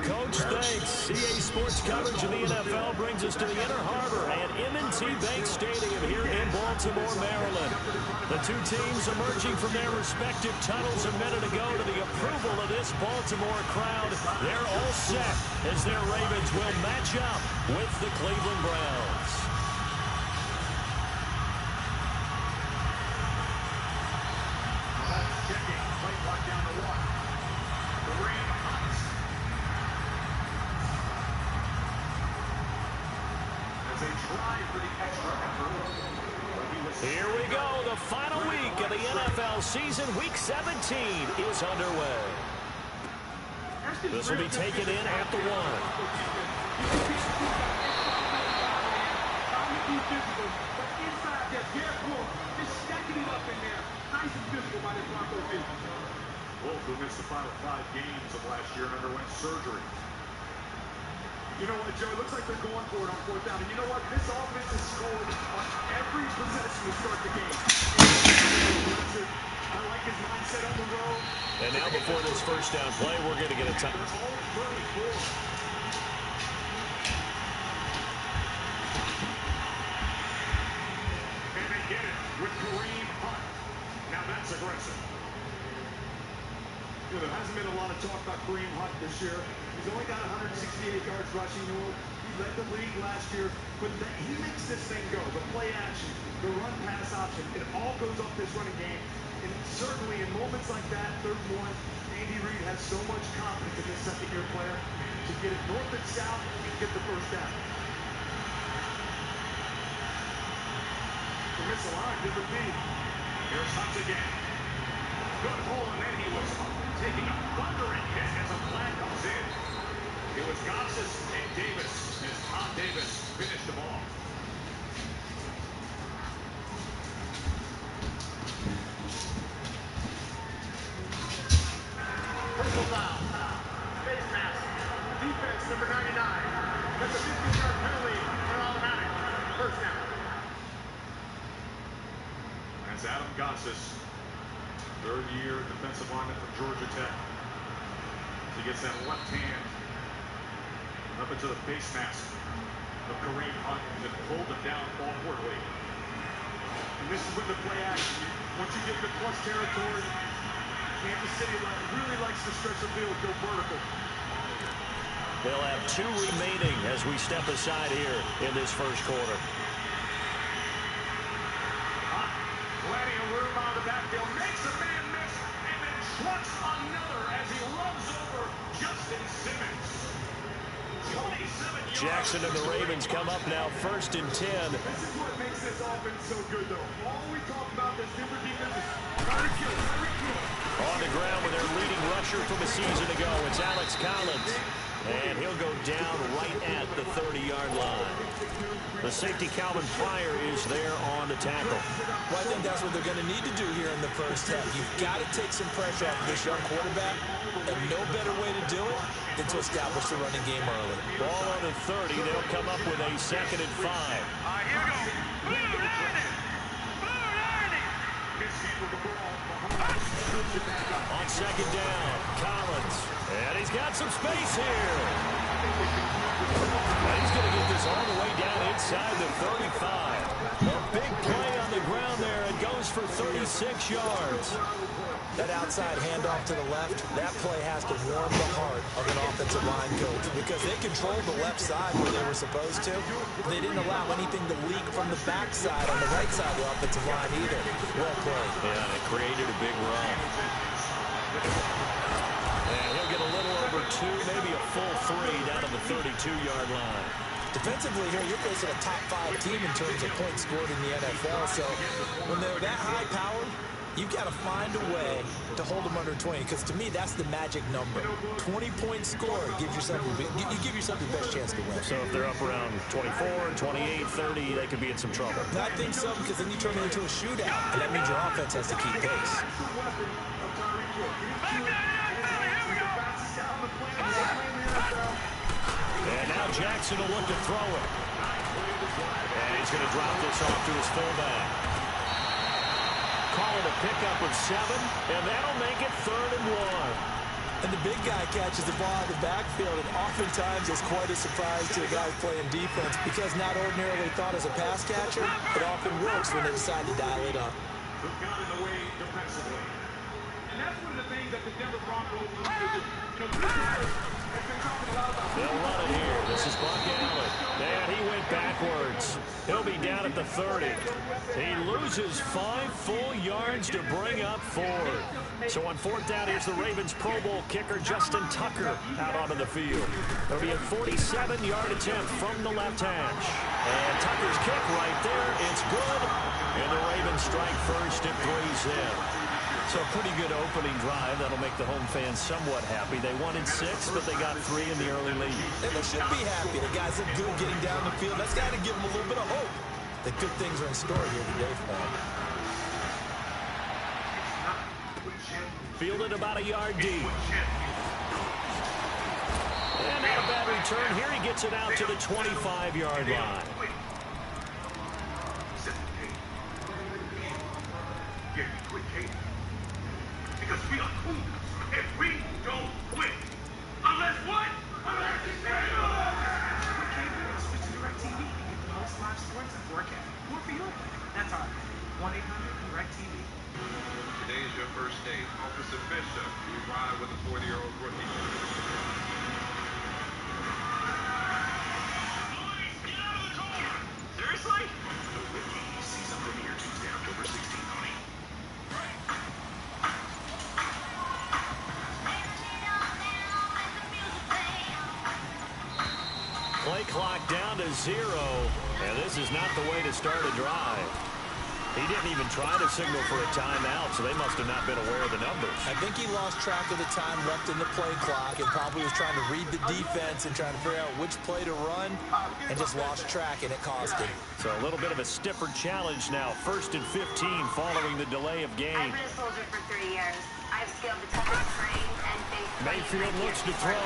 Coach, thanks. CA Sports coverage of the NFL brings us to the Inner Harbor and M&T Bank Stadium here in Baltimore, Maryland. The two teams emerging from their respective tunnels a minute ago to the approval of this Baltimore crowd. They're all set as their Ravens will match up with the Cleveland Browns. Here we go. The final week of the NFL season. Week 17 is underway. This will be taken in at the 1. Both who missed the final 5 games of last year and underwent surgery. You know what, Joe? It looks like they're going for it on 4th down. And you know what? This offense has scored on every possession to start the game. I like his mindset on the road. And now before this first down play, we're going to get a time. And they get it with Kareem Hunt. Now that's aggressive. You know, there hasn't been a lot of talk about Kareem Hunt this year. He's only got 168 yards rushing. He led the league last year, but he makes this thing go. The play action, the run-pass option, it all goes up this running game. And certainly in moments like that, 3rd and 1, Andy Reid has so much confidence in this second-year player to get it north and south and get the first down. The missile line, different beat. Here's Hunt again. Good hole, and then he was taking a thundering hit as a flag comes in. It was Gosses and Davis as Tom Davis finished them off. Personal foul. Face mask. Defense number 99. That's a 15-yard penalty for an automatic. First down. That's Adam Gosses. 3rd-year defensive lineman from Georgia Tech. He gets that left hand up into the face mask of Kareem Hunt and pulled him down awkwardly. And this is when the play action, once you get into plus territory, Kansas City really likes to stretch the field, go vertical. They'll have 2 remaining as we step aside here in this first quarter. Hunt, plenty of room out of the backfield, makes a man miss, and then trucks another as he runs over Justin Simmons. Jackson and the Ravens come up now 1st and 10. This is what makes this offense so good, though. All we talk about this different defenses. On the ground with their leading rusher from a season ago, it's Alex Collins. And he'll go down right at the 30-yard line. The safety Calvin Pryor is there on the tackle. Well, I think that's what they're going to need to do here in the first half. You've got to take some pressure off this young quarterback, and no better way to do it than to establish the running game early. Ball on the 30. They'll come up with a 2nd and 5. Here we go. On 2nd down, Collins. And he's got some space here. And he's going to get this all the way down inside the 35. A big play on the ground there. It goes for 36 yards. That outside handoff to the left, that play has to warm the heart of an offensive line coach because they controlled the left side where they were supposed to. They didn't allow anything to leak from the backside on the right side of the offensive line either. Well played. Yeah, it created a big run. And he'll get a little over 2, maybe a full 3 down to the 32-yard line. Defensively here, you're facing a top 5 team in terms of points scored in the NFL. So when they're that high-powered, you've got to find a way to hold them under 20, because to me, that's the magic number. 20-point score gives yourself you give yourself the best chance to win. So if they're up around 24, 28, 30, they could be in some trouble. I think so, because then you turn it into a shootout, and that means your offense has to keep pace. And now Jackson will look to throw it. And he's going to drop this off to his fullback. Call it a pickup of 7, and that'll make it 3rd and 1. And the the big guy catches the ball out of the backfield, and oftentimes it's quite a surprise to the guys playing defense because not ordinarily thought as a pass catcher, it often works when they decide to dial it up. Who got in the way defensively. And that's one of the things that the Denver Broncos need to do. They'll run it here. This is Buck Allen. And he went backwards. He'll be down at the 30. He loses 5 full yards to bring up 4. So on 4th down, here's the Ravens Pro Bowl kicker, Justin Tucker, out onto the field. It'll be a 47-yard attempt from the left hash. And Tucker's kick right there. It's good. And the Ravens strike first at 3's in. So a pretty good opening drive. That'll make the home fans somewhat happy. They wanted 6, but they got 3 in the early lead. And they should be happy. The guys look good getting down the field. That's got to give them a little bit of hope that good things are in store here today for them. Fielded about a yard deep. And not a bad return. Here he gets it out to the 25-yard line. Because we are cool, and we don't quit. Unless what? Unless it's better. Switch to DirecTV. You get the most live sports and forecast. More for you. That's our 1-800-DirecTV. Today is your first day. Officer Bishop, you ride with a 40-year-old rookie. Boys, get out of the car! Seriously? The Wiki season premiere Tuesday, October 16th on 8. Play clock down to 0, and this is not the way to start a drive. He didn't even try to signal for a timeout, so they must have not been aware of the numbers. I think he lost track of the time left in the play clock and probably was trying to read the defense and trying to figure out which play to run and just lost track, and it cost him. So a little bit of a stiffer challenge now. 1st and 15 following the delay of game. I've been a soldier for 30 years. I've scaled the toughest terrain and faced Mayfield looks to throw.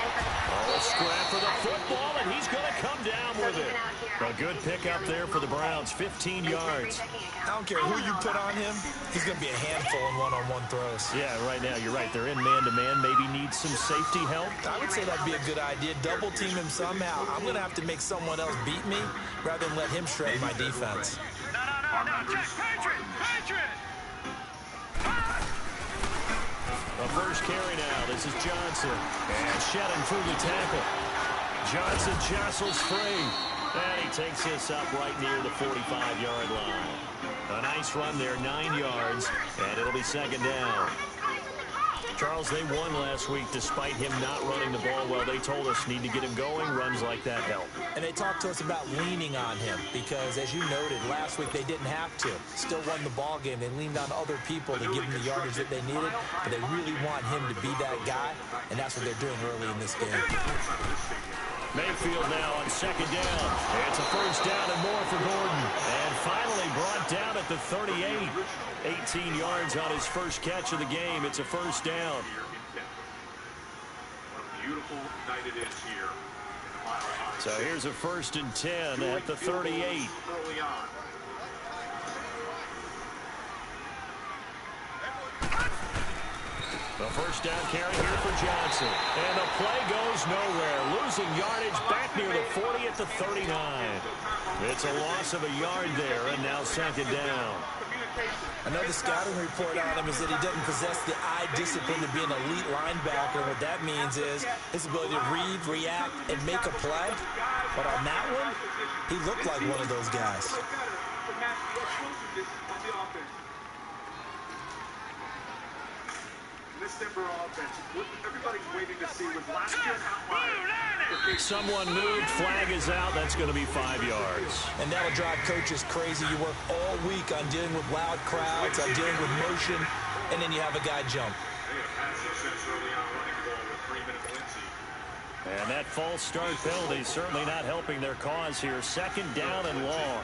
Oh, a scrap for the football, and he's going to come down with it. A good pickup there for the Browns, 15 yards. I don't care who you put on him, he's going to be a handful in one-on-one throws. Yeah, right now, you're right. They're in man-to-man. Maybe needs some safety help. I would say that'd be a good idea. Double team him somehow. I'm going to have to make someone else beat me rather than let him shred my defense. No. Jack, Patriot! The first carry now. This is Johnson. And shedding through the tackle. Johnson jostles free. And he takes this up right near the 45-yard line. A nice run there, 9 yards. And it'll be 2nd down. Charles, they won last week despite him not running the ball well. They told us need to get him going. Runs like that help. And they talked to us about leaning on him because, as you noted, last week they didn't have to. Still won the ball game. They leaned on other people to give them the yardage that they needed, but they really want him to be that guy, and that's what they're doing early in this game. Mayfield now on 2nd down. It's a 1st down and more for Gordon. And finally brought down at the 38. 18 yards on his first catch of the game. It's a 1st down. What a beautiful night it is here. So here's a 1st and 10 at the 38. Early on. The 1st down carry here for Johnson. And the play goes nowhere. Losing yardage back near the 40 at the 39. It's a loss of a yard there, and now 2nd down. I know the scouting report on him is that he doesn't possess the eye discipline to be an elite linebacker. What that means is his ability to read, react, and make a play. But on that one, he looked like one of those guys. This Denver offense, what everybody's waiting to see was last year's outlier. Someone moved, flag is out. That's going to be 5 yards. And that'll drive coaches crazy. You work all week on dealing with loud crowds, on dealing with motion, and then you have a guy jump. And that false start penalty is certainly not helping their cause here. 2nd down and long.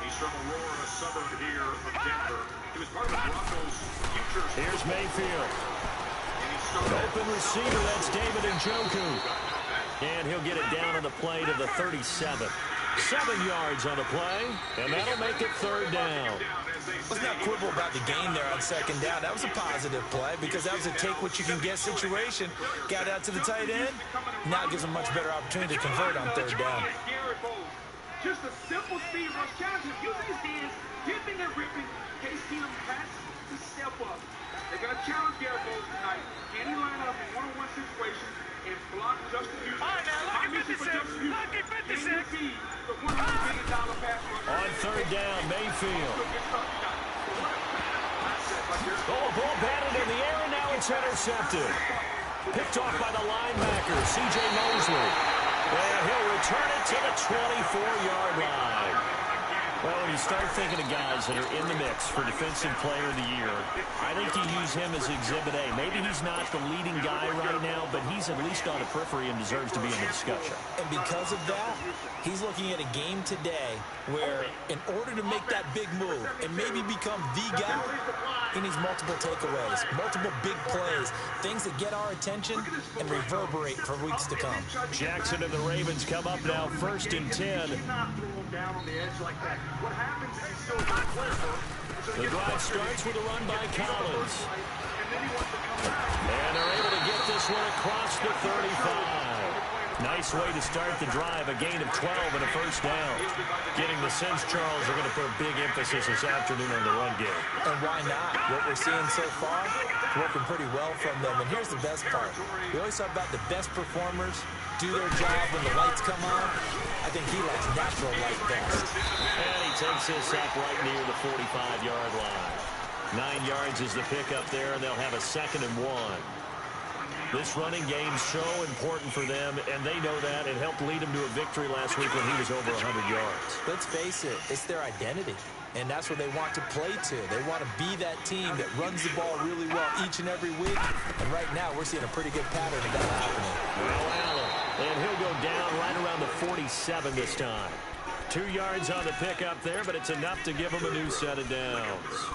He's from Aurora, a suburb here of Denver. He was part of the Broncos' future. Here's Mayfield. Open receiver, that's David Njoku. And he'll get it down on the play to the 37. 7 yards on the play, and that'll make it 3rd down. Let's not quibble about the gain there on second down. That was a positive play because that was a take-what-you-can-get situation. Got out to the tight end. Now gives him a much better opportunity to convert on third down. Just a simple speed rush challenge. Using his hands, dipping and ripping. Case Keenum has to step up. They're going to challenge Garrett Bowles tonight. Can he line up in one-on-one situations and block Justin Houston? All right, now, look at 56. Look at 56. On third down, Mayfield. Oh, ball batted in the air, and now it's intercepted. Picked off by the linebacker, C.J. Mosley. And he'll return it to the 24-yard line. Well, when you start thinking of guys that are in the mix for Defensive Player of the Year, I think you use him as Exhibit A. Maybe he's not the leading guy right now, but he's at least on the periphery and deserves to be in the discussion. And because of that, he's looking at a game today where in order to make that big move and maybe become the guy, he needs multiple takeaways, multiple big plays, things that get our attention and reverberate for weeks to come. Jackson and the Ravens come up now, 1st and 10. The drive starts with a run by Collins. And they're able to get this one across the 35. Nice way to start the drive, a gain of 12 and a first down. Getting the sense Charles are going to put a big emphasis this afternoon on the run game. And why not? What we're seeing so far, working pretty well from them. And here's the best part. We always talk about the best performers do their job when the lights come on. I think he likes natural light best. And he takes this up right near the 45-yard line. 9 yards is the pickup there, and they'll have a 2nd and 1. This running game's so important for them, and they know that. It helped lead them to a victory last week when he was over 100 yards. Let's face it, it's their identity, and that's where they want to play to. They want to be that team that runs the ball really well each and every week, and right now we're seeing a pretty good pattern of that happening. Well, Allen, and he'll go down right around the 47 this time. 2 yards on the pickup there, but it's enough to give them a new set of downs.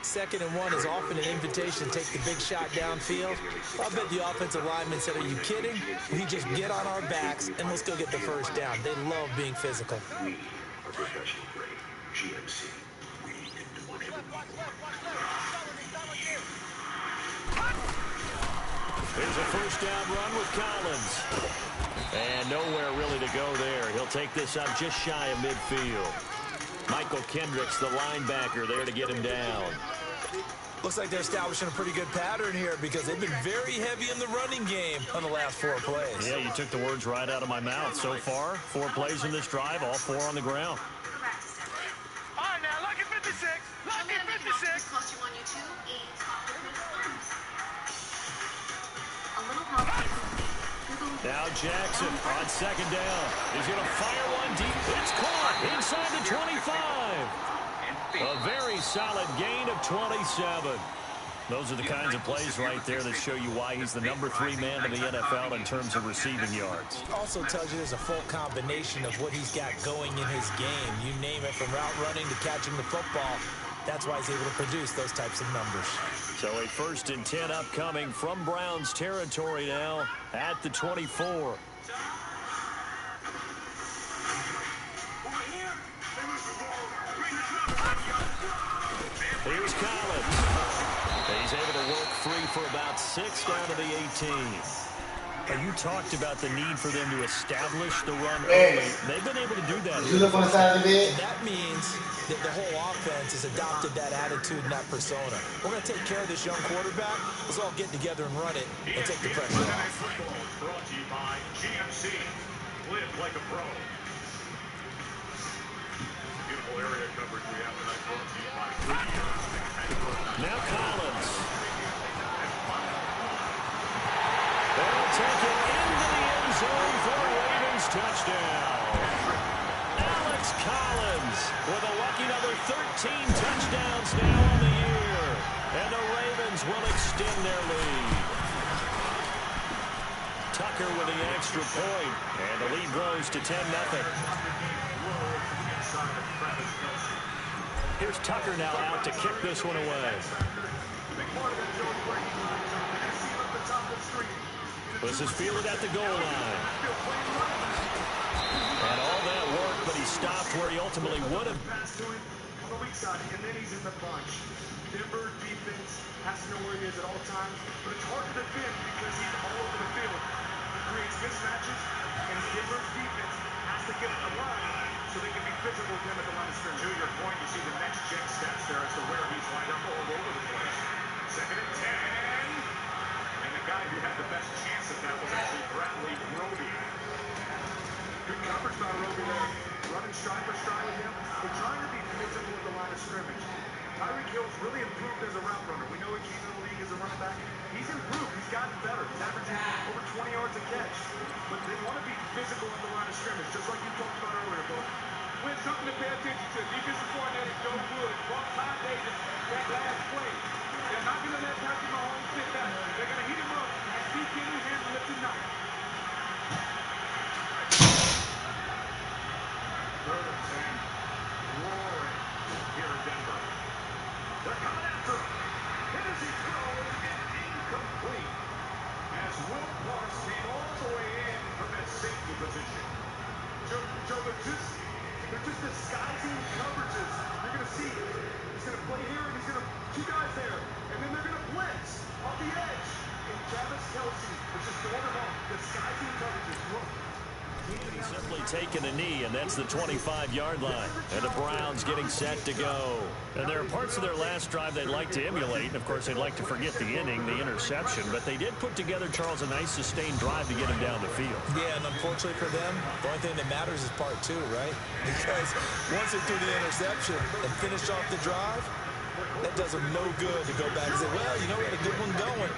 2nd and 1 is often an invitation to take the big shot downfield. I bet the offensive lineman said, are you kidding? We just get on our backs and let's go get the first down. They love being physical. We are professional grade. GMC. We can do whatever we want. Here's a first down run with Collins. And nowhere really to go there. He'll take this up just shy of midfield. Michael Kendricks, the linebacker, there to get him down. Looks like they're establishing a pretty good pattern here because they've been very heavy in the running game on the last 4 plays. Yeah, you took the words right out of my mouth. So far, 4 plays in this drive, all 4 on the ground. All right, now, look at 56. Look at 56. Now Jackson on 2nd down. He's going to fire one deep. It's caught inside the 25. A very solid gain of 27. Those are the kinds of plays right there that show you why he's the number 3 man in the NFL in terms of receiving yards. Also tells you there's a full combination of what he's got going in his game. You name it, from route running to catching the football. That's why he's able to produce those types of numbers. So a 1st and 10 upcoming from Browns territory now at the 24. Here's Collins. He's able to work free for about 6 down to the 18. You talked about the need for them to establish the run early. They've been able to do that. And that means that the whole offense has adopted that attitude and that persona. We're going to take care of this young quarterback. Let's all get together and run it and take the pressure off. Brought to you by GMC. Live like a pro. Beautiful area coverage we have tonight. Brought to you by now Collins. They'll take it into the end zone for a Ravens touchdown. Alex Collins with a lucky number 13 touchdowns now on the year. And the Ravens will extend their lead. Tucker with the extra point. And the lead grows to 10-0. Here's Tucker now out to kick this one away. This is fielded at the goal line. And all that work, but he stopped where he ultimately would have. on the weak side, and then he's in the bunch. Denver defense has to know where he is at all times, but it's hard to defend because he's all over the field. He creates mismatches, and Denver's defense has to get the line so they can be physical with him at the line of scrimmage. To your point, you see the next gen stats there as to where he's lined up all over the place. 2nd and 10. And the guy who had the best chance at that was actually Bradley Roby. Good coverage by Roby there. Running stride for stride with him. They're trying to be physical at the line of scrimmage. Tyreek Hill's really improved as a route runner. We know he came in the league as a running back. He's improved. He's gotten better. He's averaging over 20 yards a catch. But they want to be physical at the line of scrimmage, just like you talked about earlier, Bo. When something to pay attention to. Defensive coordinator Joe Wood brought Ty Davis that last play. They're not going to let Patrick Mahomes sit back. They're going to heat him up and see can he handle it tonight. 3rd and 10. Roaring here in Denver. They're coming after him. It is he throws and incomplete. As Will Parks came all the way in from that safety position. Joe, they're just disguising coverages. You're going to see he's going to play here and he's going to two guys there. And then they're going to blitz off the edge. And Travis Kelce is just going off, disguising coverages. Look. He's simply taken a knee, and that's the 25-yard line. And the Browns getting set to go. And there are parts of their last drive they'd like to emulate. And, of course, they'd like to forget the inning, the interception. But they did put together, Charles, a nice sustained drive to get him down the field. Yeah, and unfortunately for them, the only thing that matters is part 2, right? Because once they threw the interception and finished off the drive, that does them no good to go back and say, well, you know, we had a good one going.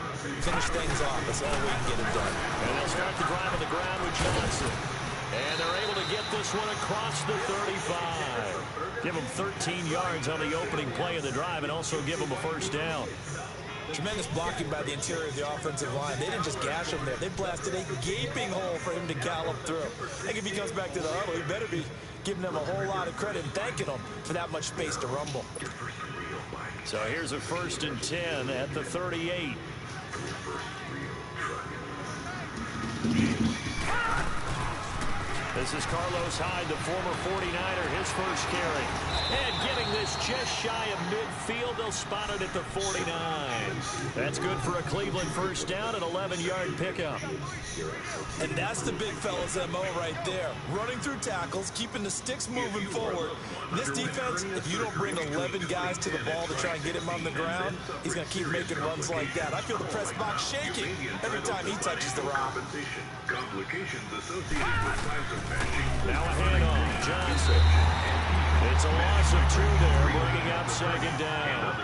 Finish things off. That's the only way you can get it done. And they'll start the drive on the ground with Johnson. And they're able to get this one across the 35. Give them 13 yards on the opening play of the drive and also give them a first down. Tremendous blocking by the interior of the offensive line. They didn't just gash him there. They blasted a gaping hole for him to gallop through. I think if he comes back to the huddle, he better be giving them a whole lot of credit and thanking them for that much space to rumble. So here's a 1st and 10 at the 38. This is Carlos Hyde, the former 49er, his first carry. And getting this just shy of midfield, they'll spot it at the 49. That's good for a Cleveland first down, an 11-yard pickup. And that's the big fella's MO right there. Running through tackles, keeping the sticks moving forward. This defense, if you don't bring 11 guys to the ball to try and get him on the ground, he's going to keep making runs like that. I feel the press box shaking every time he touches the rock. Complications associated with times of matching. Now a handoff, Johnson. It's a loss of 2 there, bringing up 2nd down.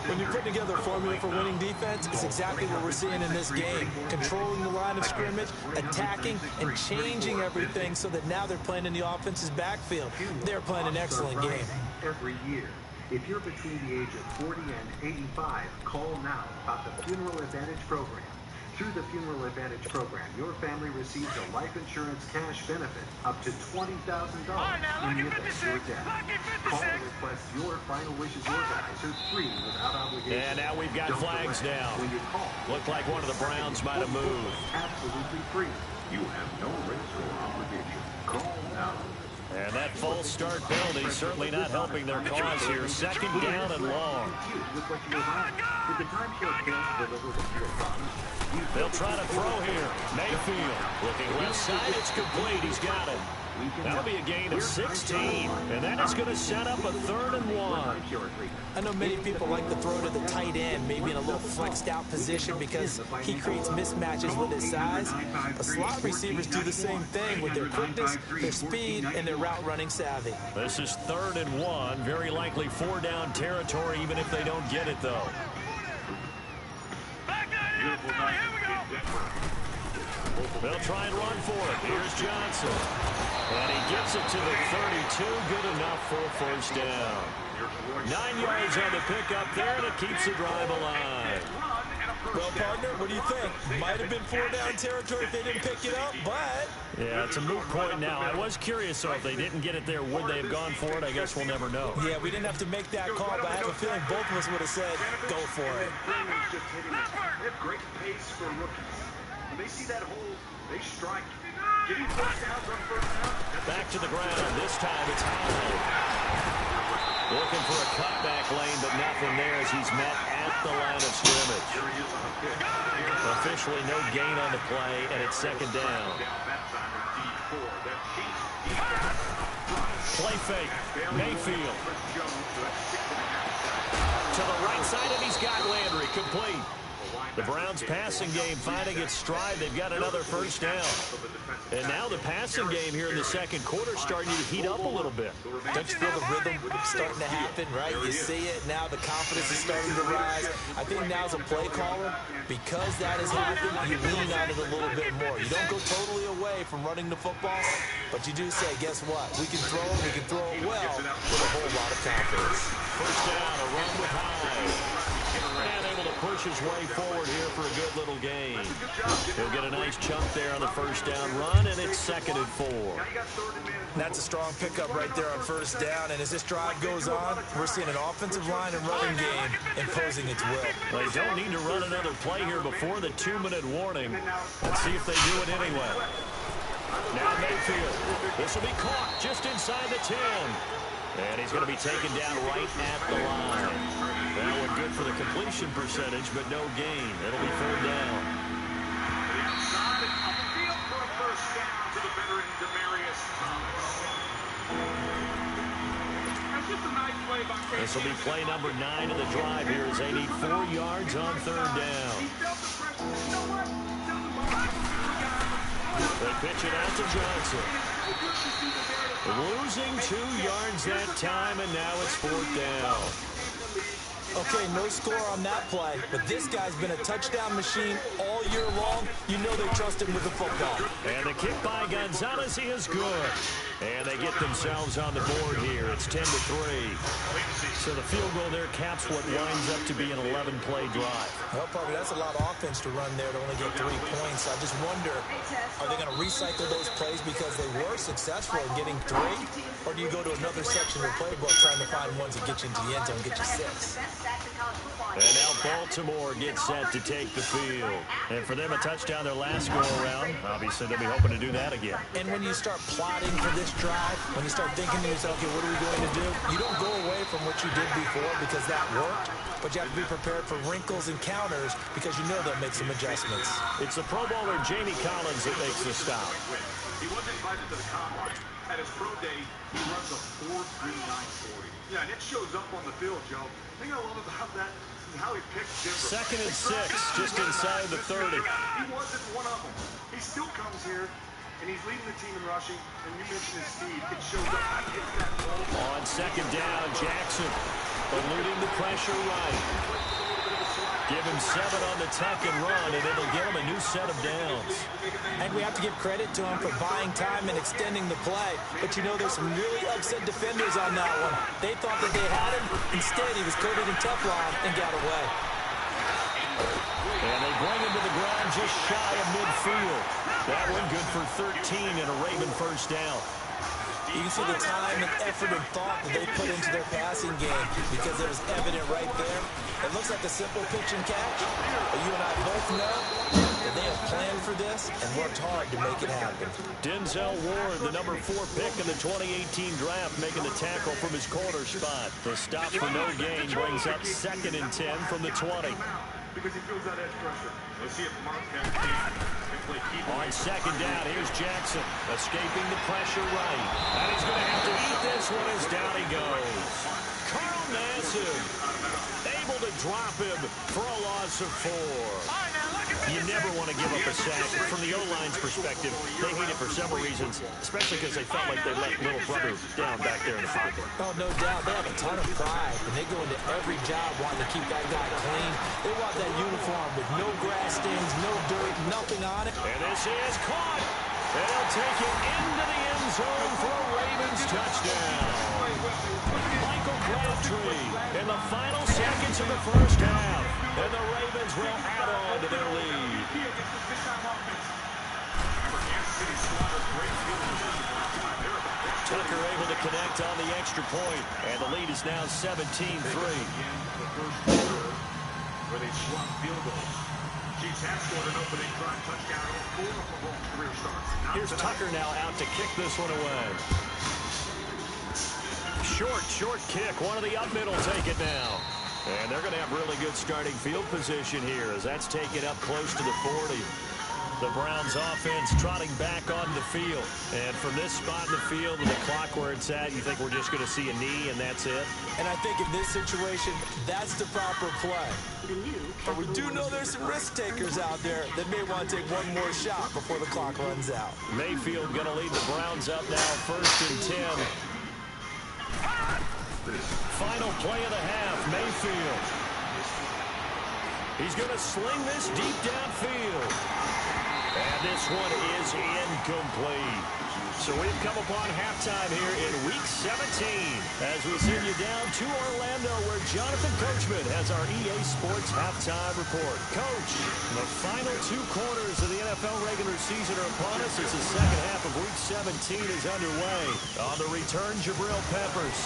When you're putting together a formula for winning defense, it's exactly what we're seeing in this game. Controlling the line of scrimmage, attacking, and changing everything so that now they're playing in the offense's backfield. They're playing an excellent game. Every year. If you're between the age of 40 and 85, call now about the Funeral Advantage program. Through the Funeral Advantage program, your family receives a life insurance cash benefit up to $20,000 in the event of your death. Call and request your final wishes organizer free without obligation. And now we've got flags down. When you call, looked like one of the Browns might have moved. Absolutely free. You have no risk or obligation. Call now. And that false start penalty certainly not helping their cause here. 2nd down and long. They'll try to throw here. Mayfield looking left side. It's complete. He's got it. That'll be a gain of 16. And that is going to set up a 3rd and 1. I know many people like to throw to the tight end, maybe in a little flexed out position because he creates mismatches with his size. But slot receivers do the same thing with their quickness, their speed, and their route running savvy. This is 3rd and 1. Very likely 4-down territory, even if they don't get it, though. They'll try and run for it. Here's Johnson. And he gets it to the 32. Good enough for a first down. 9 yards on the pickup there, and it keeps the drive alive. Well, partner, what do you think? Might have been 4-down territory if they didn't pick it up, but... Yeah, it's a moot point now. I was curious, so if they didn't get it there, would they have gone for it? I guess we'll never know. Yeah, we didn't have to make that call, but I have a feeling both of us would have said, go for it. Just hitting it. They have great pace for rookies. When they see that hole, they strike. Getting first downs on first down. Back to the ground. This time it's high. Looking for a cutback lane, but nothing there as he's met at the line of scrimmage. Officially no gain on the play, and it's second down. Play fake. Mayfield. To the right side, and he's got Landry. Complete. The Browns' passing game finding its stride. They've got another first down. And now the passing game here in the second quarter is starting to heat up a little bit. Don't you feel the rhythm starting to happen, right? You see it. Now the confidence is starting to rise. I think now as a play caller, because that has happened, you lean on it a little bit more. You don't go totally away from running the football, but you do say, guess what? We can throw it. We can throw it well with a whole lot of confidence. First down, a run with Hyde. And able to push his way forward here for a good little gain. He'll get a nice chunk there on the first down run, and it's 2nd and 4. That's a strong pickup right there on first down, and as this drive goes on, we're seeing an offensive line and running game imposing its will. They don't need to run another play here before the 2-minute warning. Let's see if they do it anyway. Now Mayfield. This will be caught just inside the 10. And he's going to be taken down right at the line. That one good for the completion percentage, but no gain. It'll be 3rd down. The outside and up the field for a first down to the veteran Demaryius Thomas. That's just a nice play by Chris. This will be play number 9 of the drive here as they need 4 yards on 3rd down. He felt the pressure. You know what? Tell the ball. They pitch it out to Johnson. Losing 2 yards that time, and now it's 4th down. Okay, no score on that play, but this guy's been a touchdown machine all year long. You know they trust him with the football. And the kick by Gonzalez is good. And they get themselves on the board here. It's 10-3. So the field goal there caps what winds up to be an 11-play drive. Well, probably that's a lot of offense to run there to only get 3 points. I just wonder, are they going to recycle those plays because they were successful in getting 3? Or do you go to another section of the playbook trying to find ones that get you into the end zone and get you 6? And now Baltimore gets set to take the field. And for them, a touchdown their last go-around. Obviously, they'll be hoping to do that again. And when you start plotting for this drive, when you start thinking to yourself, okay, what are we going to do? You don't go away from what you did before because that worked, but you have to be prepared for wrinkles and counters because you know they'll make some adjustments. It's the Pro Bowler Jamie Collins that makes the stop. He wasn't invited to the combine. At his pro day, he runs a 4.3940. Yeah, and it shows up on the field, Joe. The thing I love about that is how he picks Denver. 2nd and 6, just inside the 30. He wasn't one of them. He still comes here, and he's leading the team in rushing. And you mentioned his speed. It shows up. He hits that ball. On 2nd down, Jackson eluding the pressure right. Give him 7 on the tuck and run, and it'll give him a new set of downs. And we have to give credit to him for buying time and extending the play. But you know, there's some really upset defenders on that one. They thought that they had him. Instead, he was coated in Teflon and got away. And they bring him to the ground just shy of midfield. That one good for 13 and a Raven first down. You can see the time and effort and thought that they put into their passing game because it was evident right there. It looks like a simple pitch and catch, but you and I both know that they have planned for this and worked hard to make it happen. Denzel Ward, the number 4 pick in the 2018 draft, making the tackle from his corner spot. The stop for no gain brings up 2nd and 10 from the 20. Because he feels that edge pressure. Let's see if Mark can play keep. On 2nd down, here's Jackson, escaping the pressure right. And he's going to have to eat this one as down he goes. Carl Nassib able to drop him for a loss of 4. You never want to give up a sack. From the O-line's perspective, they hate it for several reasons, especially because they felt like they let little brother down back there in the pocket. Oh, no doubt. They have a ton of pride, and they go into every job wanting to keep that guy clean. They want that uniform with no grass stains, no dirt, nothing on it. And this is caught. And they'll take it into the end zone for a Ravens touchdown. Michael Crabtree in the final seconds of the first half. And the Ravens will add on to their lead. Tucker able to connect on the extra point, and the lead is now 17-3. Where they swap field goals. teams have scored an opening drive touchdown on 4 of Mahomes' career starts. Here's Tucker now out to kick this one away. Short kick. One of the up middle take it now. And they're going to have really good starting field position here as that's taken up close to the 40. The Browns offense trotting back onto the field. And from this spot in the field to the clock where it's at, you think we're just going to see a knee and that's it? And I think in this situation, that's the proper play. But we do know there's some risk takers out there that may want to take one more shot before the clock runs out. Mayfield going to lead the Browns up now, 1st and 10. Final play of the half, Mayfield. He's going to sling this deep downfield. And this one is incomplete. So we've come upon halftime here in Week 17 as we send you down to Orlando where Jonathan Coachman has our EA Sports Halftime Report. Coach, the final 2 quarters of the NFL regular season are upon us as the second half of Week 17 is underway. On the return, Jabril Peppers.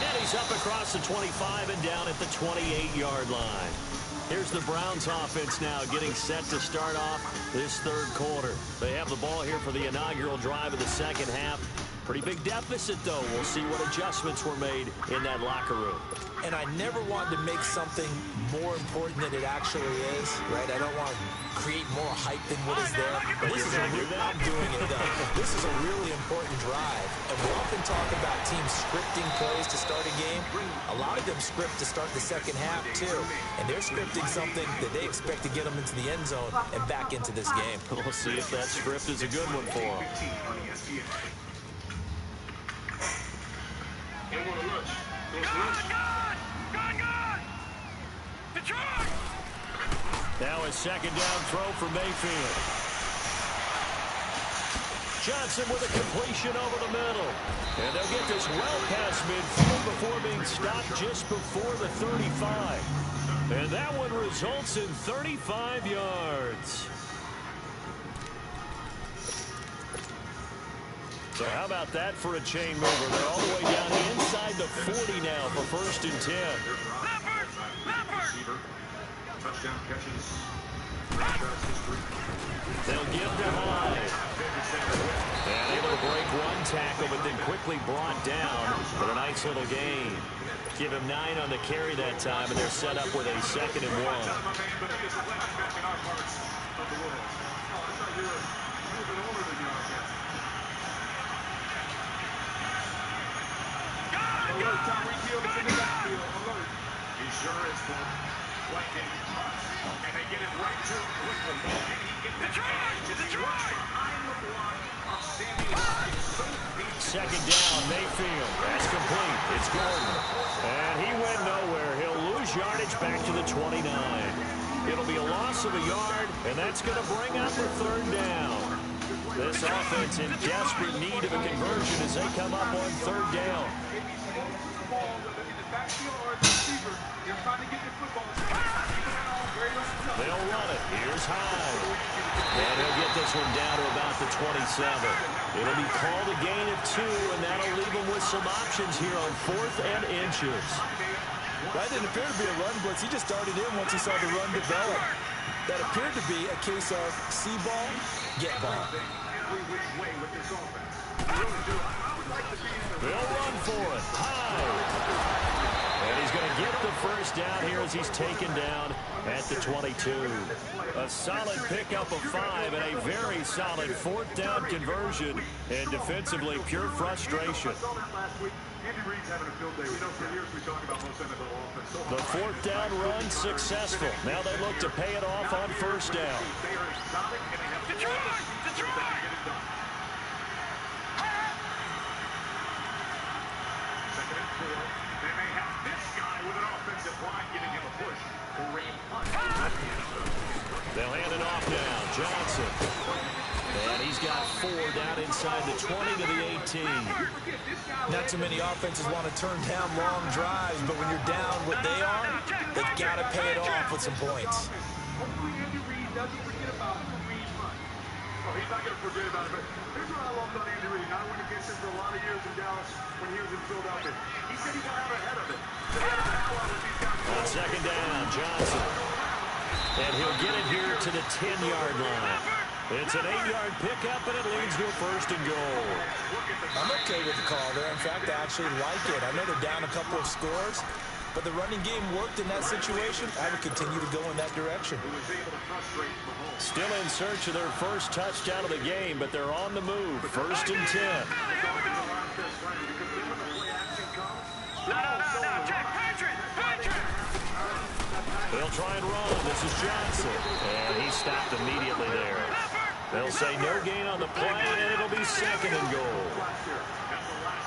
And he's up across the 25 and down at the 28-yard line. Here's the Browns offense now getting set to start off this 3rd quarter. They have the ball here for the inaugural drive of the second half. Pretty big deficit, though. We'll see what adjustments were made in that locker room. And I never want to make something more important than it actually is, right? I don't want to create more hype than what is there. But this is I'm doing it, though. This is a really important drive. And we often talk about teams scripting plays to start a game. A lot of them script to start the second half, too. And they're scripting something that they expect to get them into the end zone and back into this game. We'll see if that script is a good one for them. Now a second down throw for Mayfield. Johnson with a completion over the middle. And they'll get this well past midfield before being stopped just before the 35. And that one results in 35 yards. So how about that for a chain mover? They're all the way down inside the 40 now for 1st and 10. Touchdown catches. Franchise history. They'll give to Hyde. And able to break one tackle, but then quickly brought down for a nice little gain. Give him 9 on the carry that time, and they're set up with a 2nd and 1. He sure is, Paul. Lightning touch, and they get it right to him quickly. And he gets the edge as he runs behind the block of Sammy Watkins. So Second down, Mayfield. That's complete. It's Gordon. And he went nowhere. He'll lose yardage back to the 29. It'll be a loss of a yard, and that's going to bring up a 3rd down. This offense in desperate need of a conversion as they come up on 3rd down. They'll run it. Here's Hyde. And he'll get this one down to about the 27. It'll be called a gain of 2, and that'll leave them with some options here on 4th and inches. That didn't appear to be a run blitz. He just darted in once he saw the run develop. That appeared to be a case of see ball, get ball. They'll run for it. Hyde. And he's going to get the 1st down here as he's taken down at the 22. A solid pickup of 5 and a very solid 4th down conversion. And defensively, pure frustration. The 4th down run successful. Now they look to pay it off on 1st down. They'll hand it off now. Johnson. And he's got 4 down inside the 20 to the 18. Not too many offenses want to turn down long drives, but when you're down what they are, they've got to pay it off with some points. Oh, he's not going to forget about it. But here's what I loved on Andy Reid. I went against him for a lot of years in Dallas when he was in Philadelphia. He said he got out ahead of it. So he had a powwow with these guys. On second down, Johnson. And he'll get it here to the 10-yard line. It's an 8-yard pickup, and it leads to a first and goal. I'm okay with the call there. In fact, I actually like it. I know they're down a couple of scores, but the running game worked in that situation. I would continue to go in that direction. Still in search of their first touchdown of the game, but they're on the move. First and 10. They'll try and run. This is Johnson. And he stopped immediately there. They'll say no gain on the play, and it'll be second and goal.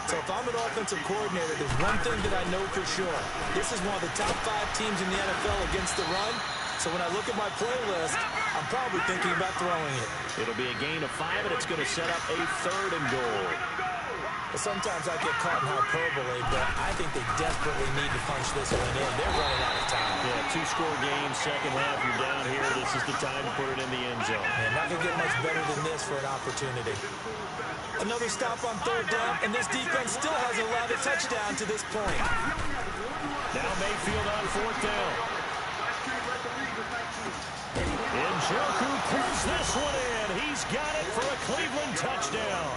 So if I'm an offensive coordinator, there's one thing that I know for sure. This is one of the top 5 teams in the NFL against the run. So when I look at my playlist, I'm probably thinking about throwing it. It'll be a gain of 5, and it's going to set up a third and goal. Sometimes I get caught in hyperbole, but I think they desperately need to punch this one in. They're running out of time. Yeah, 2-score game, second half, you're down here. This is the time to put it in the end zone. Man, not going to get much better than this for an opportunity. Another stop on third down, and this defense still hasn't allowed a touchdown to this point. Now Mayfield on fourth down. Njoku pulls this one in. He's got it for a Cleveland touchdown.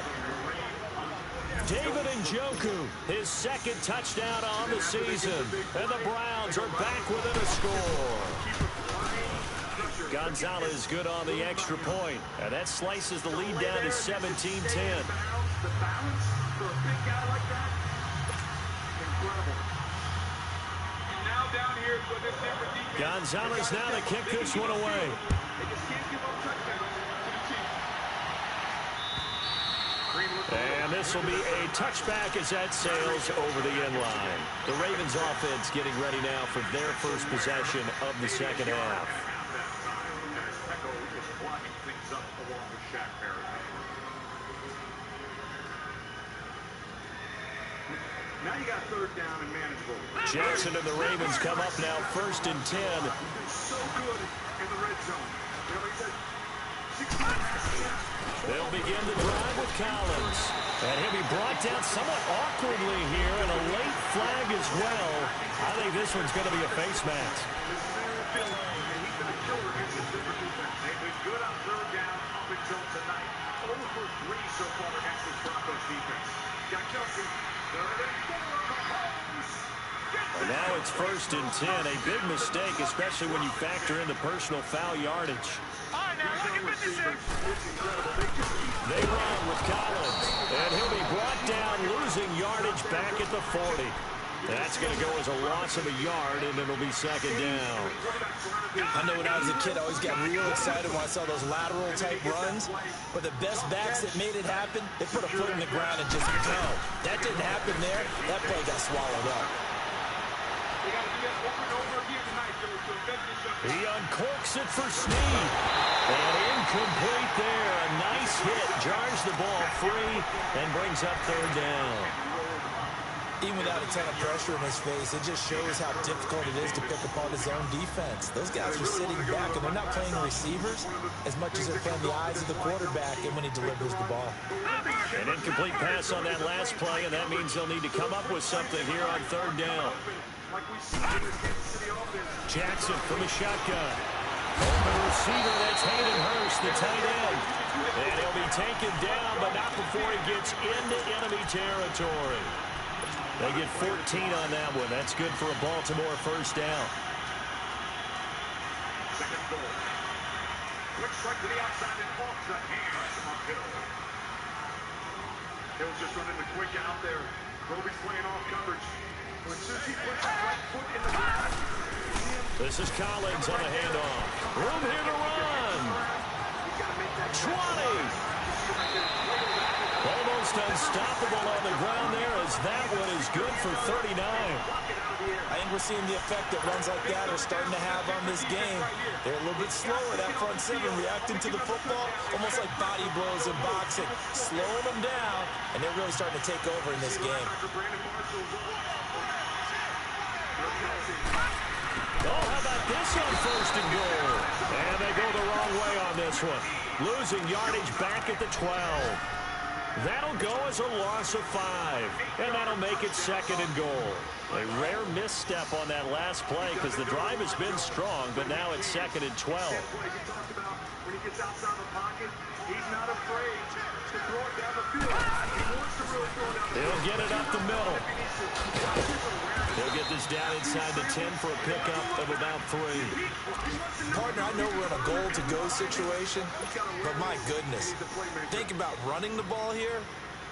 David Njoku, his second touchdown on the season. And the Browns are back within a score. Gonzalez good on the extra point. And that slices the lead down to 17-10. Gonzalez now to kick this one away. And this will be a touchback as that sails over the end line. The Ravens offense getting ready now for their first possession of the second half. Now you got third down and manageable. Jackson and the Ravens come up now first and 10. So good in the red zone. They'll begin the drive with Collins. And he'll be brought down somewhat awkwardly here, and a late flag as well. I think this one's going to be a face mask. He's been a killer against his different defense. They've been good on third down up until tonight. 0 for 3 so far against this Broncos defense. Got Kelsey. And now it's first and 10. A big mistake, especially when you factor in the personal foul yardage. They run with Collins, and he'll be brought down, losing yardage back at the 40. That's going to go as a loss of a yard, and it'll be second down. I know when I was a kid, I always got real excited when I saw those lateral-type runs. But the best backs that made it happen, they put a foot in the ground and just go. That didn't happen there. That play got swallowed up. He uncorks it for Snead. And incomplete there. A nice hit. Jars the ball free and brings up third down. Even without a ton of pressure in his face, it just shows how difficult it is to pick apart his own defense. Those guys are sitting back, and they're not playing receivers as much as they're playing the eyes of the quarterback and when he delivers the ball. An incomplete pass on that last play, and that means they'll need to come up with something here on third down. Jackson from the shotgun. Open receiver, that's Hayden Hurst, the tight end. And he'll be taken down, but not before he gets into enemy territory. They get 14 on that one. That's good for a Baltimore first down. Second goal. Quick strike to the outside and off the hands of Hill. Hill's just running the quick out there. Roby's playing off coverage. When Susie puts his right foot in the ground. This is Collins on the handoff. Room here to run. 20. Almost unstoppable on the ground there as that one is good for 39. I think we're seeing the effect that runs like that are starting to have on this game. They're a little bit slower, that front seven, reacting to the football, almost like body blows in boxing. Slowing them down, and they're really starting to take over in this game. Oh, how about this on first and goal? And they go the wrong way on this one. Losing yardage back at the 12. That'll go as a loss of 5, and that'll make it 2nd and goal. A rare misstep on that last play because the drive has been strong, but now it's 2nd and 12. When he gets outside the pocket, he's not afraid to throw it down the field. He wants to really throw it down the field. He'll get it up the middle. He'll get this down inside the 10 for a pickup of about 3. Partner, I know we're in a goal-to-go situation, but my goodness, think about running the ball here.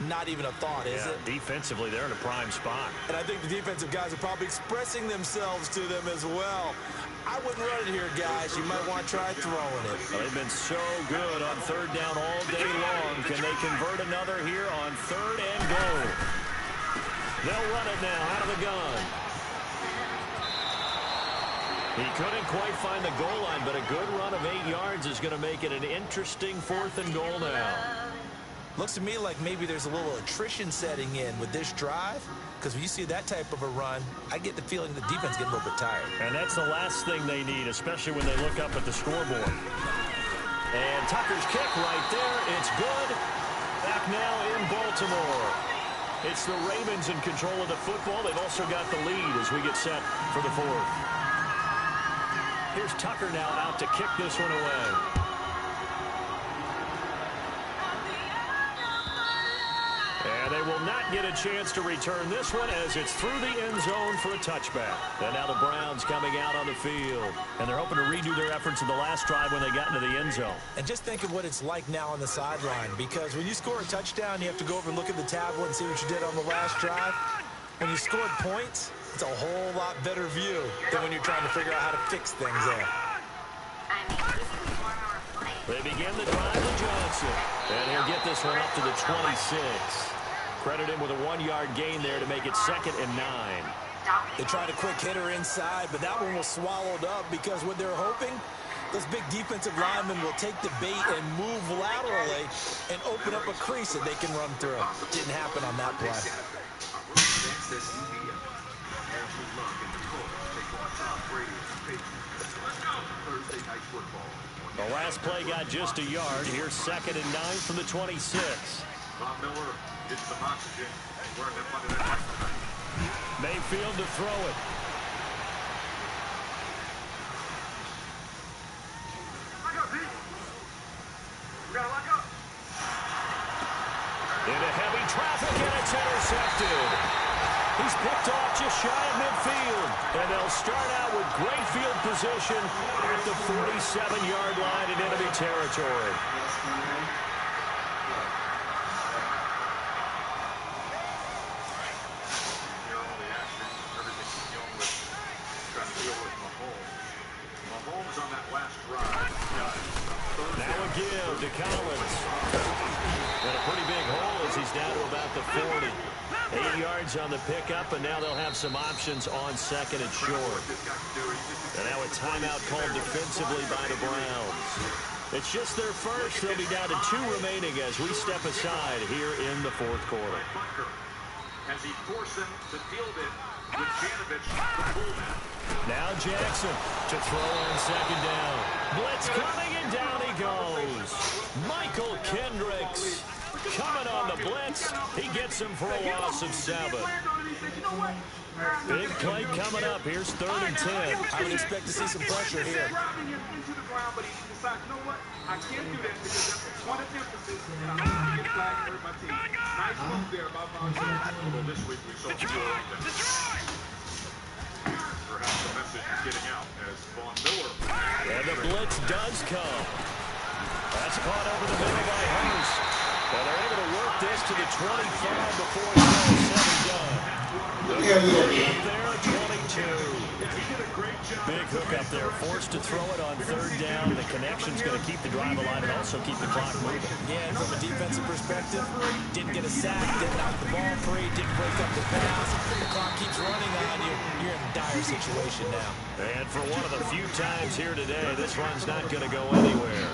Not even a thought, is it? Defensively, they're in a prime spot. And I think the defensive guys are probably expressing themselves to them as well. I wouldn't run it here, guys. You might want to try throwing it. Well, they've been so good on 3rd down all day long. Can they convert another here on 3rd and goal? They'll run it now out of the gun. He couldn't quite find the goal line, but a good run of 8 yards is going to make it an interesting 4th and goal now. Looks to me like maybe there's a little attrition setting in with this drive, because when you see that type of a run, I get the feeling the defense getting a little bit tired. And that's the last thing they need, especially when they look up at the scoreboard. And Tucker's kick right there. It's good. Back now in Baltimore. It's the Ravens in control of the football. They've also got the lead as we get set for the 4th. Here's Tucker now out to kick this one away. And they will not get a chance to return this one as it's through the end zone for a touchback. And now the Browns coming out on the field. And they're hoping to redo their efforts in the last drive when they got into the end zone. And just think of what it's like now on the sideline, because when you score a touchdown, you have to go over and look at the tablet and see what you did on the last drive. When you scored points, it's a whole lot better view than when you're trying to figure out how to fix things there. They begin the drive with Johnson. And he'll get this one up to the 26. Credit him with a 1-yard gain there to make it 2nd and 9. They tried a quick hitter inside, but that one was swallowed up because what they're hoping, those big defensive linemen will take the bait and move laterally and open up a crease that they can run through. Didn't happen on that play. The last play got just a yard. Here's 2nd and 9 from the 26. Bob Miller gets some oxygen. Wearing that Monday night tonight. Mayfield to throw it. Lock up, Pete. We gotta lock up. Into heavy traffic, and it's intercepted. He's picked off just shy of midfield. And they'll start out with great field position at the 47-yard line in enemy territory. Mahomes on that last drive. Now a give to Collins. And a pretty big hole as he's down to about the 40. 8 yards on the pickup, and now they'll have some options on 2nd and short. And now a timeout called defensively by the Browns. It's just their first. They'll be down to 2 remaining as we step aside here in the 4th quarter. As he forced him to field it with Janovich, the fullback. Now Jackson to throw on 2nd down. Blitz coming, and down he goes. Michael Kendricks coming on the blitz. He gets him for a loss of 7. Big play coming up. Here's 3rd and 10. I would expect to see some pressure here. But he decides, you know what? I can't do that because that's a point of emphasis, and I'm going to get flagged and hurt my team. Nice move there by Von Jones. Well, this week we saw fewer of them. Perhaps the message is getting out as Von Miller. And the blitz does come. That's caught over the middle by Hurst. And they're able to work this to the 25 before it's all said and done. Up there, 22. Big hook up there, forced to throw it on 3rd down. The connection's going to keep the drive alive and also keep the clock moving. Yeah, and from a defensive perspective, didn't get a sack, didn't knock the ball free, didn't break up the pass. The clock keeps running on you. You're in a dire situation now. And for one of the few times here today, this run's not going to go anywhere.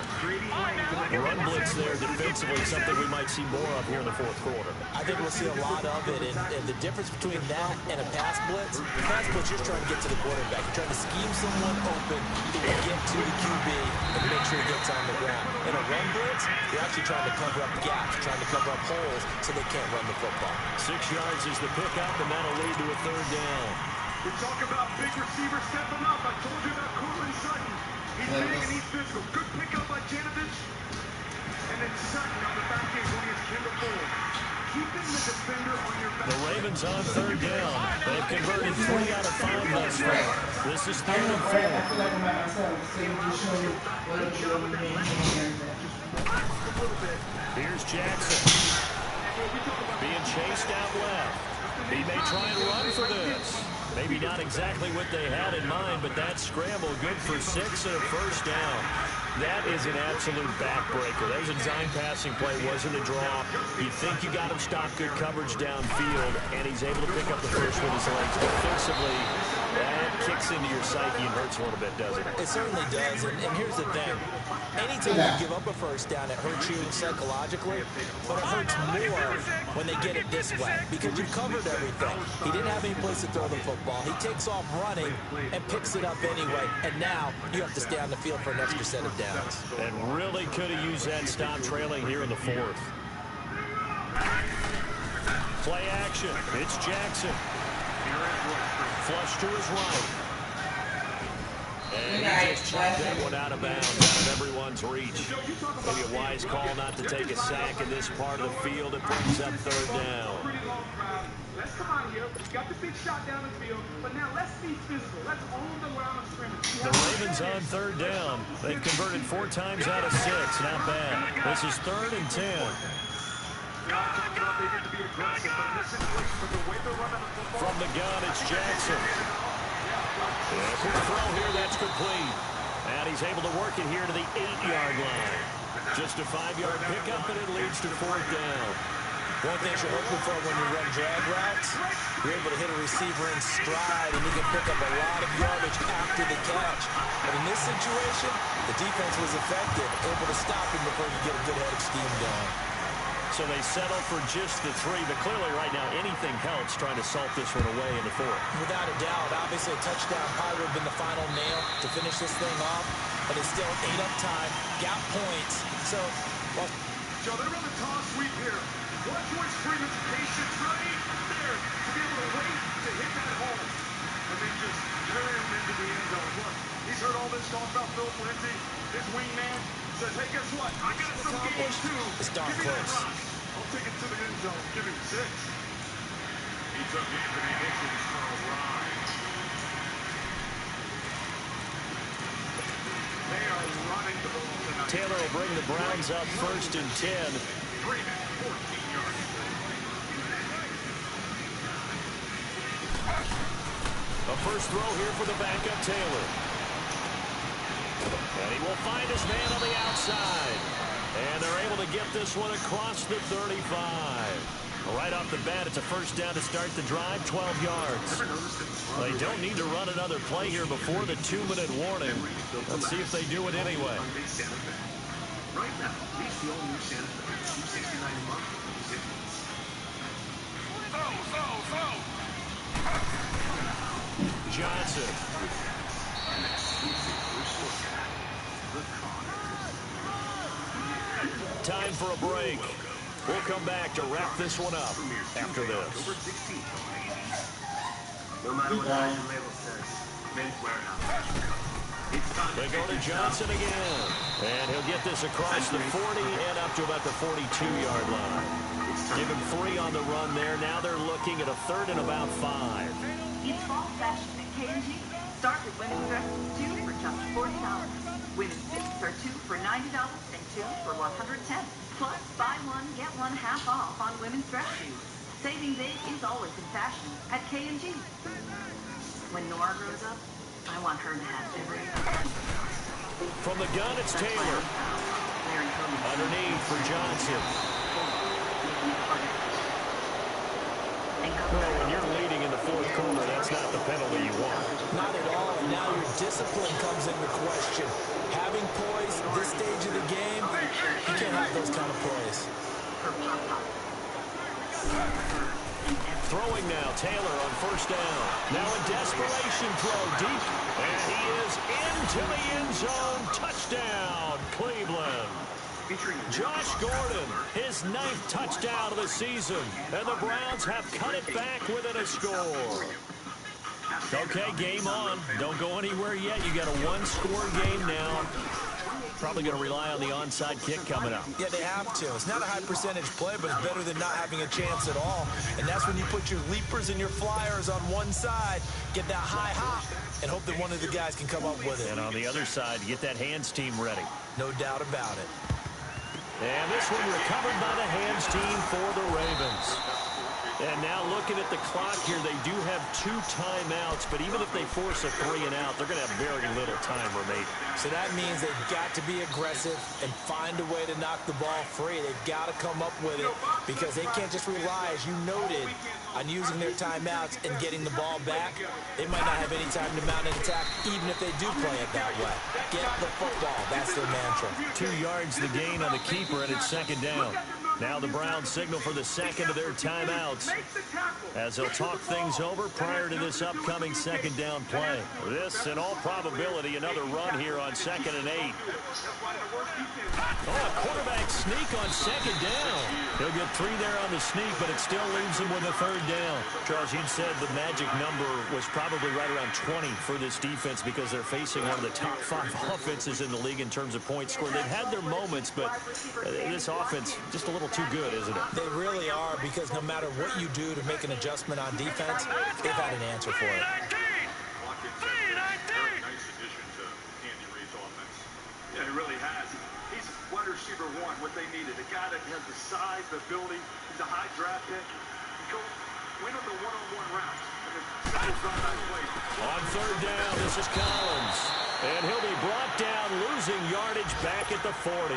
Run blitz there defensively, something we might see more of here in the 4th quarter. I think we'll see a lot of it, and the difference between between that and a pass blitz, the pass blitz, you're trying to get to the quarterback. You're trying to scheme someone open who will get to the QB and make sure he gets on the ground. In a run blitz, you're actually trying to cover up gaps, trying to cover up holes so they can't run the football. 6 yards is the pickup, and that'll lead to a third down. We talk about big receivers stepping up. I told you about Courtland Sutton. He's big and he's physical. Good pickup by Janovich. And then Sutton on the back end going against Kendall Fuller. Keeping the defender on your back. The Ravens on third down. They've converted 3 out of 5 thus far. This is 3rd and 4. I feel like I'm by myself. So just show me what I'm doing. Here's Jackson. Being chased out left. He may try and run for this. Maybe not exactly what they had in mind, but that scramble good for 6 and a first down. That is an absolute backbreaker. That was a design passing play, wasn't a draw. You think you got him stopped, good coverage downfield, and he's able to pick up the first with his legs. Defensively, that kicks into your psyche and hurts a little bit, doesn't it? It certainly does, and here's the thing. Anytime you give up a first down, it hurts you psychologically, but it hurts more when they get it this way because you covered everything. He didn't have any place to throw the football. He takes off running and picks it up anyway, and now you have to stay on the field for an extra set of downs. And really could have used that stop trailing here in the 4th. Play action. It's Jackson. Flush to his right. And he just chucked that one out of bounds, out of everyone's reach. Maybe a wise call not to take a sack in this part of the field. It brings up third down. Let's come out here. We got the big shot down the field, but now let's be physical. Let's own the line of scrimmage. The Ravens on third down. They've converted 4 times out of 6. Not bad. This is 3rd and 10. From the gun, it's Jackson. Yeah, quick throw here, that's complete. And he's able to work it here to the 8-yard line. Just a 5-yard pickup, and it leads to 4th down. One thing you're hoping for when you run drag routes, you're able to hit a receiver in stride, and he can pick up a lot of yardage after the catch. But in this situation, the defense was effective, able to stop him before you get a good head of steam going. So they settle for just the 3, but clearly right now anything helps trying to salt this one away in the 4th. Without a doubt, obviously a touchdown probably would have been the final nail to finish this thing off, but they still ate up time, got points. So, well, Joe, they run the toss sweep here. Watch Royce Freeman's patience right there to be able to wait to hit that hole and then just carry him into the end zone. Look, he's heard all this talk about Philip Lindsay, his wingman. Says, hey, guess what? I got some game too. It's darn Give me that close. rock. I'll take it to the end zone. Give him 6. He took Anthony Hitchens for a ride. They are running the ball tonight. Taylor will bring the Browns up 1st and 10. Freeman, 14 yards. A first throw here for the backup Taylor. And he will find his man on the outside. And they're able to get this one across the 35. Right off the bat, it's a first down to start the drive, 12 yards. They don't need to run another play here before the 2-minute warning. Let's see if they do it anyway. Right now, lease the all-new Santa Fe. $269 a month, 6 months. Johnson. Time for a break. We'll come back to wrap this one up after this. No matter what the label says, men's warehouse. They go to Johnson again. And he'll get this across the 40 and up to about the 42-yard line. Give him 3 on the run there. Now they're looking at a 3rd and about 5. It's fall fashion at K&G. Start with women's dresses 2 for just $40. Women's suits are 2 for $90 and 2 for $110. Plus, buy one, get one half off on women's dress shoes. Saving big is always in fashion at K&G. When Nora grows up, I want her to have every... From the gun, it's Taylor. Underneath for Johnson. Well, when you're leading in the 4th quarter, that's not the penalty you want. Not at all. Now your discipline comes into question. Having poise this stage of the game, you can't have those kind of plays. Throwing now, Taylor on first down. Now a desperation throw deep, and he is into the end zone. Touchdown, Cleveland. Josh Gordon, his 9th touchdown of the season, and the Browns have cut it back within a score. Okay, game on. Don't go anywhere yet. You got a one-score game now. Probably going to rely on the onside kick coming up. Yeah, they have to. It's not a high percentage play, but it's better than not having a chance at all. And that's when you put your leapers and your flyers on one side, get that high hop, and hope that one of the guys can come up with it. And on the other side, get that hands team ready. No doubt about it. And this one recovered by the hands team for the Ravens. And now looking at the clock here, they do have 2 timeouts, but even if they force a 3 and out, they're going to have very little time remaining. So that means they've got to be aggressive and find a way to knock the ball free. They've got to come up with it because they can't just rely, as you noted, on using their timeouts and getting the ball back. They might not have any time to mount an attack, even if they do play it that way. Get the football. That's their mantra. 2 yards the gain on the keeper, and it's second down. Now the Browns signal for the second of their timeouts as they'll talk things over prior to this upcoming second down play. This, in all probability, another run here on 2nd and 8. Oh, a quarterback sneak on second down. He'll get 3 there on the sneak, but it still leaves him with a 3rd down. Charles, you'd said the magic number was probably right around 20 for this defense because they're facing one of the top 5 offenses in the league in terms of points scored. They've had their moments, but this offense just a little too good, isn't it? They really are, because no matter what you do to make an adjustment on defense, they've had an answer for it. Very nice addition to Andy Reid's offense. Yeah, he really has. He's wide receiver 1, what they needed. A guy that has the size, the ability. He's a high draft pick. He go win on the one-on-one routes. On 3rd down, this is Collins. And he'll be brought down, losing yardage back at the 40.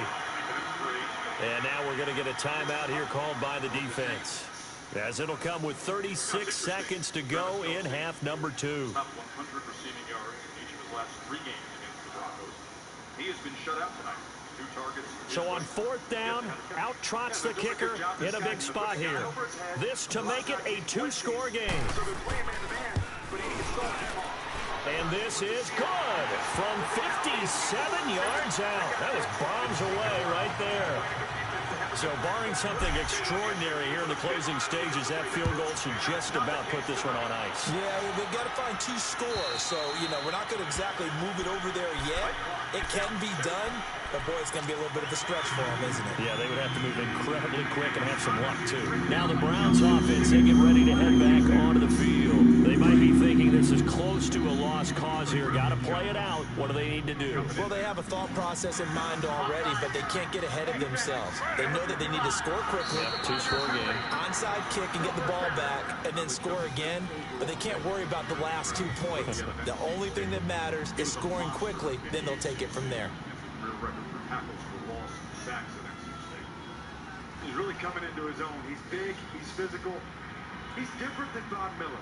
And now we're going to get a timeout here called by the defense, as it'll come with 36 seconds to go in half number 2. Top 100 receiving yards in each of his last 3 games against the Broncos. He has been shut out tonight. 2 targets. So on 4th down, out trots the kicker in a big spot here. This to make it a 2-score game. And this is good from 57 yards out. That was bombs away right there. So barring something extraordinary here in the closing stages, that field goal should just about put this one on ice. Yeah, they've got to find 2 scores. So, you know, we're not going to exactly move it over there yet. It can be done, but boy, it's going to be a little bit of a stretch for them, isn't it? Yeah, they would have to move incredibly quick and have some luck, too. Now the Browns offense, they get ready to head back onto the field. They might be thinking this is close to a lost cause here. Got to play it out. What do they need to do? Well, they have a thought process in mind already, but they can't get ahead of themselves. They know that they need to score quickly. Yep, 2-score game. Onside kick and get the ball back, and then score again. But they can't worry about the last 2 points. The only thing that matters is scoring quickly. Then they'll take it from there. He's really coming into his own. He's big, he's physical. He's different than Von Miller.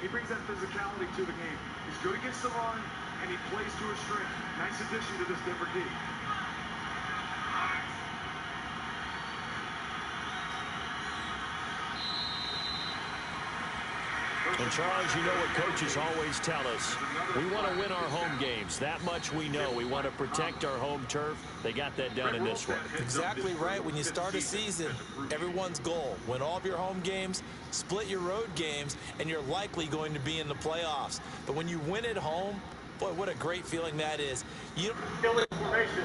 He brings that physicality to the game. He's good against the run, and he plays to his strength. Nice addition to this Denver D. And Charles, you know what coaches always tell us. We want to win our home games. That much we know. We want to protect our home turf. They got that done in this one. Exactly right. When you start a season, everyone's goal: win all of your home games, split your road games, and you're likely going to be in the playoffs. But when you win at home, boy, what a great feeling that is. Formation.